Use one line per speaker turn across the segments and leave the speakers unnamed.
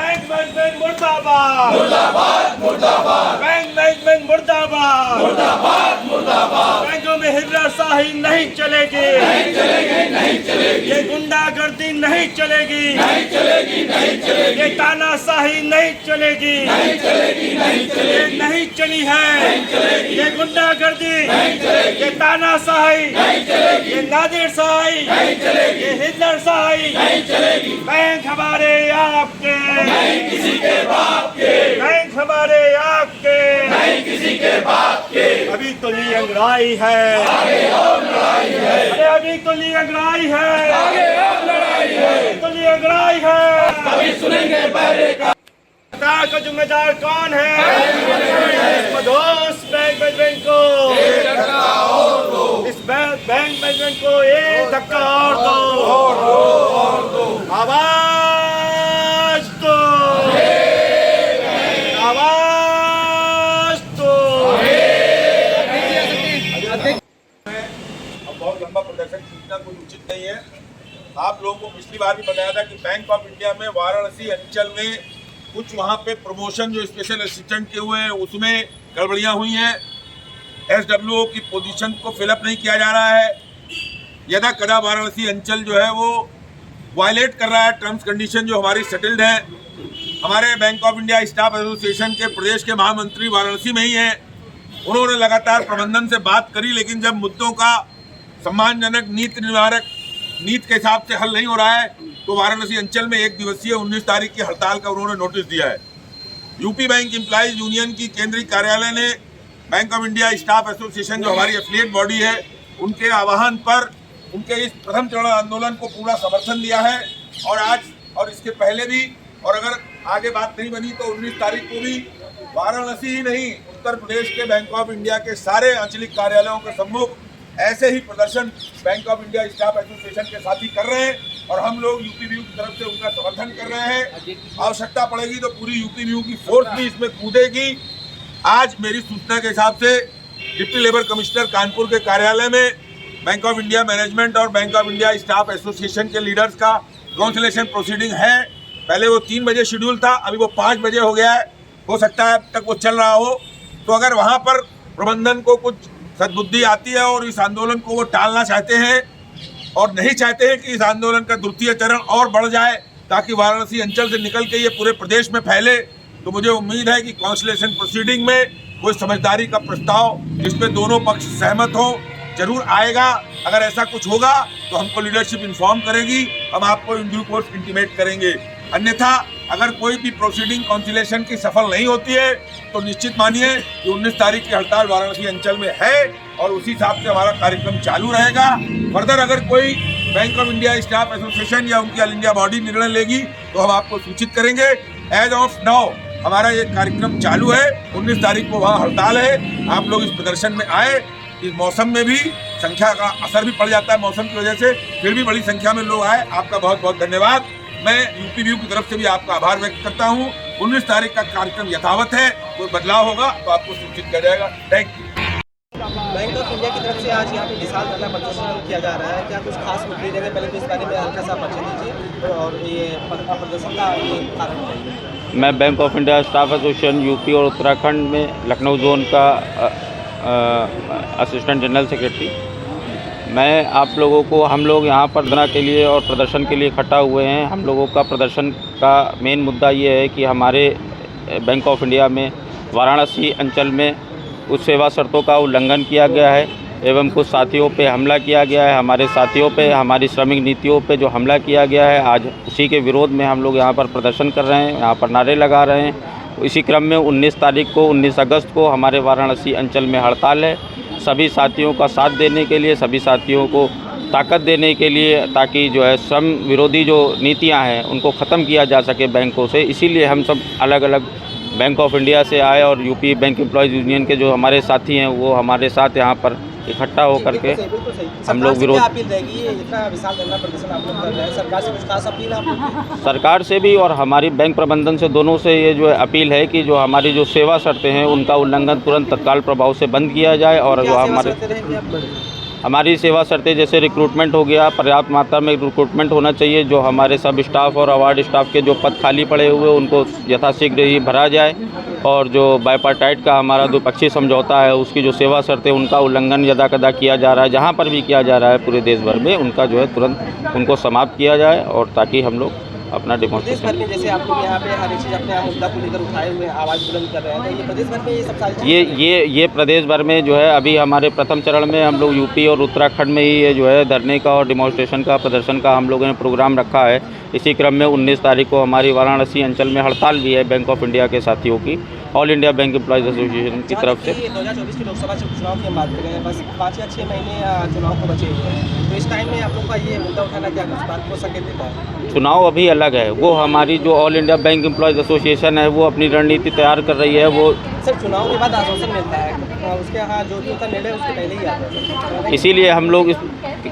Bank management मुर्दाबाद,
मुर्दाबाद मुर्दाबाद
बैंक मैनेजमेंट मुर्दाबाद,
मुर्दाबाद मुर्दाबाद।
बैंकों में हिर्राशाही नहीं चलेगी,
नहीं चलेगी नहीं चलेगी
ये गुंडागर्दी नहीं चलेगी,
नहीं चलेगी नहीं चलेगी
ये तानाशाही नहीं चलेगी,
नहीं चलेगी नहीं
ये
चलेगी
नहीं चली है,
नहीं चलेगी
ये गुंडागर्दी,
नहीं चलेगी
ये तानाशाही,
नहीं चलेगी
ये नादिरशाही,
नहीं चलेगी
ये हिटलरशाही,
नहीं चलेगी।
बैंक हमारे आपके,
नहीं किसी के बाप के,
बैंक हमारे आपके,
नहीं किसी के बाप के।
अभी तो ली अंगड़ाई है,
आगे और लड़ाई है,
अरे अभी तो ली अंगड़ाई है,
आगे और लड़ाई है।
अभी तो ली अंगड़ाई है।
कभी सुनेंगे पहले का
सरकार का जिम्मेदार कौन है? मधोस बैंक मैनेजमेंट को,
धक्का और दो,
इस बैंक मैनेजमेंट को एक धक्का और दो, आवाज दो, आवाज दो।
अब बहुत लंबा प्रदर्शन खींचना कोई उचित नहीं है। आप लोगों को पिछली बार भी बताया था कि बैंक ऑफ इंडिया में वाराणसी अंचल में कुछ वहाँ पे प्रमोशन जो स्पेशल असिस्टेंट के हुए हैं उसमें गड़बड़ियाँ हुई हैं। एसडब्ल्यूओ की पोजीशन को फिलअप नहीं किया जा रहा है। यदा कदा वाराणसी अंचल जो है वो वायलेट कर रहा है टर्म्स कंडीशन जो हमारी सेटल्ड है। हमारे bank of India staff association के प्रदेश के महामंत्री वाराणसी में ही हैं। उन्होंने लगातार प्रबंधन से बात करी, लेकिन जब मुद्दों का सम्मानजनक नीति निवारक नीति के हिसाब से हल नहीं हो रहा है तो वाराणसी अंचल में 1 दिवसीय 19 तारीख की हड़ताल का उन्होंने नोटिस दिया है। यूपी बैंक एम्प्लॉइज यूनियन की केंद्रीय कार्यालय ने bank of India staff association जो हमारी एफिलिएट बॉडी है उनके आह्वान पर उनके इस प्रथम चरण आंदोलन को पूरा समर्थन दिया है। और आज और इसके पहले भी, और अगर आगे बात नहीं बनी तो 19 तारीख को भी वाराणसी ही नहीं उत्तर प्रदेश के बैंक ऑफ इंडिया के सारे आंचलिक कार्यालयों के सम्मुख ऐसे ही प्रदर्शन bank of India staff association के साथी कर रहे हैं। और हम लोग यूपीबीयू की तरफ से उनका समर्थन कर रहे हैं। आवश्यकता पड़ेगी तो पूरी यूपीबीयू की फोर्स भी इसमें कूदेगी। आज मेरी सूचना के हिसाब से डिप्टी लेबर कमिश्नर कानपुर के कार्यालय में बैंक ऑफ इंडिया मैनेजमेंट और bank of India staff association के लीडर्स का काउंसिलेशन प्रोसीडिंग है। पहले वो 3 बजे शेड्यूल था, अभी वो 5 बजे हो गया है। हो सकता है अब तक वो चल रहा हो। तो अगर वहाँ पर प्रबंधन को कुछ सद्बुद्धि आती है और इस आंदोलन को वो टालना चाहते हैं और नहीं चाहते हैं कि इस आंदोलन का द्वितीय चरण और बढ़ जाए ताकि वाराणसी अंचल से निकल के ये पूरे प्रदेश में फैले, तो मुझे उम्मीद है कि काउंसिलेशन प्रोसीडिंग में कोई समझदारी का प्रस्ताव जिसमें दोनों पक्ष सहमत हों जरूर आएगा। अगर ऐसा कुछ होगा तो हमको लीडरशिप इन्फॉर्म करेगी, हम आपको इन ड्यू कोर्स इंटीमेट करेंगे। अन्यथा अगर कोई भी प्रोसीडिंग काउंसिलेशन की सफल नहीं होती है तो निश्चित मानिए कि 19 तारीख की हड़ताल वाराणसी अंचल में है और उसी हिसाब से हमारा कार्यक्रम चालू रहेगा। फर्दर अगर कोई bank of India staff association या उनकी ऑल इंडिया बॉडी निर्णय लेगी तो हम आपको सूचित करेंगे। एज ऑफ नाउ हमारा ये कार्यक्रम चालू है। 19 तारीख को वहाँ हड़ताल है। आप लोग इस प्रदर्शन में आए। इस मौसम में भी संख्या का असर भी पड़ जाता है मौसम की वजह से, फिर भी बड़ी संख्या में लोग आए। आपका बहुत बहुत धन्यवाद। मैं यूपीबीयू की तरफ से भी आपका आभार व्यक्त करता हूँ। 19 तारीख का कार्यक्रम यथावत है, कोई बदलाव होगा तो आपको सूचित किया जाएगा। Thank you.
Bank of India की तरफ से आज यहाँ पे विशाल धरना प्रदर्शन किया जा रहा है। क्या कुछ खास मुद्दे रहेंगे? पहले तो इस बारे में हल्का सा परिचय दीजिए और ये प्रदर्शन का ये कारण है।
मैं bank of India staff association UP और उत्तराखंड में लखनऊ जोन का असिस्टेंट जनरल सेक्रेटरी। मैं आप लोगों को, हम लोग यहाँ पर धरना के लिए और प्रदर्शन के लिए इकट्ठा हुए हैं। हम लोगों का प्रदर्शन का मेन मुद्दा ये है कि हमारे बैंक ऑफ इंडिया में वाराणसी अंचल में कुछ सेवा शर्तों का उल्लंघन किया गया है एवं कुछ साथियों पे हमला किया गया है। हमारे साथियों पे, हमारी श्रमिक नीतियों पे जो हमला किया गया है, आज उसी के विरोध में हम लोग यहाँ पर प्रदर्शन कर रहे हैं, यहाँ पर नारे लगा रहे हैं। इसी क्रम में 19 तारीख को 19 अगस्त को हमारे वाराणसी अंचल में हड़ताल है। सभी साथियों का साथ देने के लिए, सभी साथियों को ताकत देने के लिए, ताकि जो है श्रम विरोधी जो नीतियाँ हैं उनको ख़त्म किया जा सके बैंकों से। इसीलिए हम सब अलग अलग बैंक ऑफ इंडिया से आए और यूपी बैंक एम्प्लॉयज़ यूनियन के जो हमारे साथी हैं वो हमारे साथ यहाँ पर इकट्ठा होकर के हम लोग विरोध।
अपील रहेगी, इतना विशाल धरना प्रदर्शन आप लोग कर रहे हैं, सरकार से कुछ खास अपील आप?
सरकार से भी और हमारी बैंक प्रबंधन से, दोनों से ये जो है अपील है कि जो हमारी जो सेवा शर्तें हैं उनका उल्लंघन तुरंत तत्काल प्रभाव से बंद किया जाए और जो हमारे हमारी सेवा शर्तें जैसे रिक्रूटमेंट हो गया, पर्याप्त मात्रा में रिक्रूटमेंट होना चाहिए। जो हमारे सब स्टाफ और अवार्ड स्टाफ के जो पद खाली पड़े हुए उनको यथाशीघ्र ही भरा जाए, और जो बाइपार्टाइट का हमारा द्विपक्षीय समझौता है उसकी जो सेवा शर्तें उनका उल्लंघन यदा कदा किया जा रहा है, जहाँ पर भी किया जा रहा है पूरे देश भर में, उनका जो है तुरंत उनको समाप्त किया जाए, और ताकि हम लोग अपना
प्रदेश भर
डेमोन्स्ट्रेशन
में जैसे आप लोग यहाँ पे हर एक चीज़ अपने यहाँ मुद्दा को लेकर उठाए हुए हैं, आवाज़ बुलंद कर रहे हैं, तो ये प्रदेश भर में ये सब सारी चीज़ें
ये प्रदेश भर में जो है अभी हमारे प्रथम चरण में हम लोग यूपी और उत्तराखंड में ही ये जो है धरने का और डिमॉन्स्ट्रेशन का प्रदर्शन का हम लोगों ने प्रोग्राम रखा है। इसी क्रम में 19 तारीख को हमारी वाराणसी अंचल में हड़ताल भी है बैंक ऑफ इंडिया के साथियों की, all India bank employees association की तरफ से।
2024 की लोकसभा चुनाव की हम बात कर रहे हैं, बस 5 या 6 महीने चुनाव को बचे हुए हैं, तो इस टाइम में आप लोग का ये मुद्दा उठाना क्या कुछ बात को संकेत देता है?
चुनाव अभी अलग है, वो हमारी जो all India bank employees association है वो अपनी रणनीति तैयार कर रही है। वो
सर चुनाव के बाद आश्वासन मिलता है, उसके यहाँ जो भी होता है निर्णय उसके पहले ही आता है,
इसीलिए हम लोग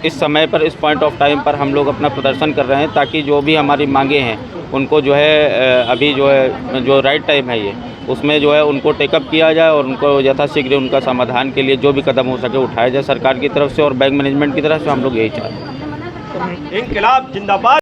इस समय पर, इस पॉइंट ऑफ टाइम पर हम लोग अपना प्रदर्शन कर रहे हैं, ताकि जो भी हमारी मांगे हैं उनको जो है अभी जो है जो राइट टाइम है ये, उसमें जो है उनको टेकअप किया जाए और उनको यथाशीघ्र उनका समाधान के लिए जो भी कदम हो सके उठाया जाए सरकार की तरफ से और बैंक मैनेजमेंट की तरफ से। हम लोग यही चाहते हैं।
इंकलाब जिंदाबाद।